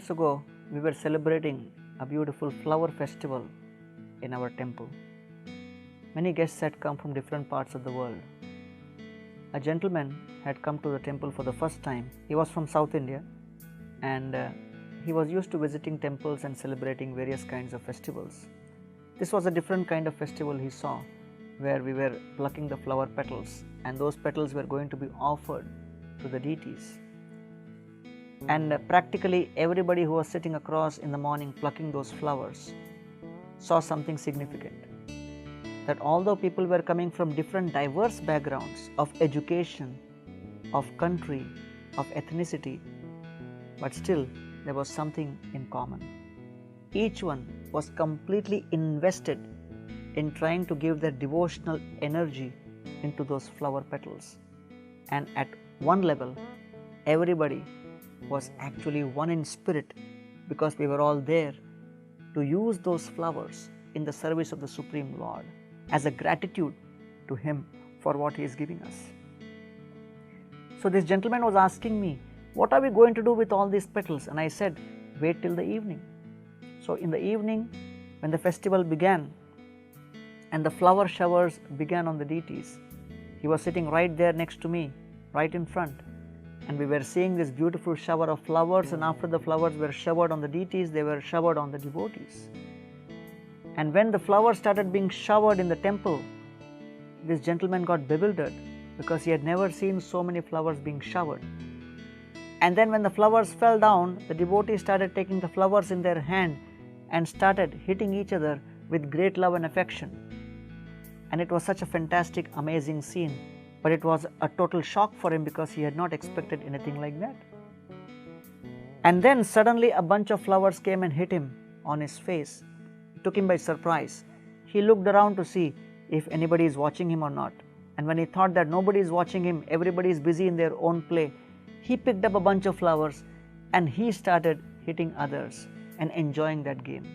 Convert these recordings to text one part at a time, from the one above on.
months ago, we were celebrating a beautiful flower festival in our temple. Many guests had come from different parts of the world. A gentleman had come to the temple for the first time. He was from South India, and he was used to visiting temples and celebrating various kinds of festivals. This was a different kind of festival he saw, where we were plucking the flower petals, and those petals were going to be offered to the deities. And practically everybody who was sitting across in the morning plucking those flowers saw something significant. That although people were coming from different diverse backgrounds of education, of country, of ethnicity, but still there was something in common. Each one was completely invested in trying to give their devotional energy into those flower petals. And at one level, everybody was actually one in spirit, because we were all there to use those flowers in the service of the Supreme Lord as a gratitude to Him for what He is giving us. So this gentleman was asking me, what are we going to do with all these petals? And I said, wait till the evening. So in the evening, when the festival began and the flower showers began on the deities, he was sitting right there next to me, right in front. And we were seeing this beautiful shower of flowers, and after the flowers were showered on the deities, they were showered on the devotees. And when the flowers started being showered in the temple, this gentleman got bewildered, because he had never seen so many flowers being showered. And then when the flowers fell down, the devotees started taking the flowers in their hand and started hitting each other with great love and affection. And it was such a fantastic, amazing scene. But it was a total shock for him, because he had not expected anything like that. And then suddenly a bunch of flowers came and hit him on his face. It took him by surprise. He looked around to see if anybody is watching him or not. And when he thought that nobody is watching him, everybody is busy in their own play, he picked up a bunch of flowers and he started hitting others and enjoying that game.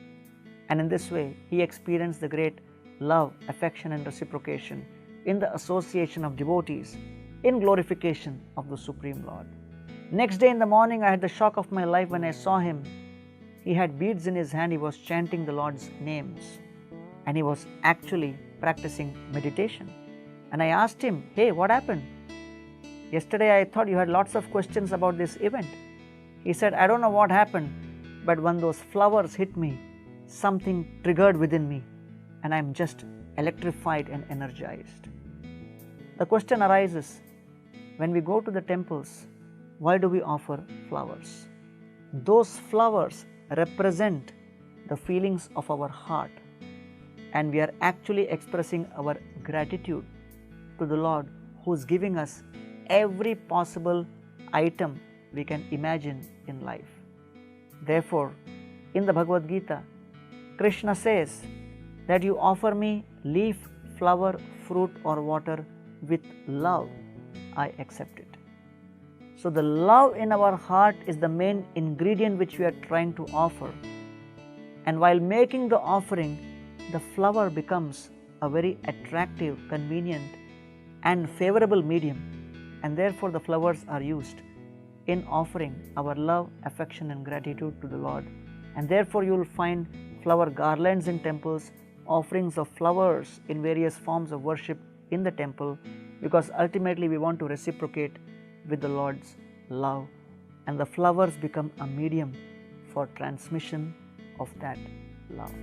And in this way, he experienced the great love, affection and reciprocation in the association of devotees, in glorification of the Supreme Lord. Next day in the morning, I had the shock of my life when I saw him. He had beads in his hand, he was chanting the Lord's names, and he was actually practicing meditation. And I asked him, hey, what happened? Yesterday I thought you had lots of questions about this event. He said, I don't know what happened, but when those flowers hit me, something triggered within me, and I'm just electrified and energized. The question arises, when we go to the temples, why do we offer flowers? Those flowers represent the feelings of our heart, and we are actually expressing our gratitude to the Lord, who is giving us every possible item we can imagine in life. Therefore, in the Bhagavad Gita, Krishna says that you offer me leaf, flower, fruit or water with love, I accept it. So the love in our heart is the main ingredient which we are trying to offer. And while making the offering, the flower becomes a very attractive, convenient and favorable medium, and therefore the flowers are used in offering our love, affection and gratitude to the Lord. And therefore you will find flower garlands in temples, offerings of flowers in various forms of worship in the temple, because ultimately we want to reciprocate with the Lord's love, and the flowers become a medium for transmission of that love.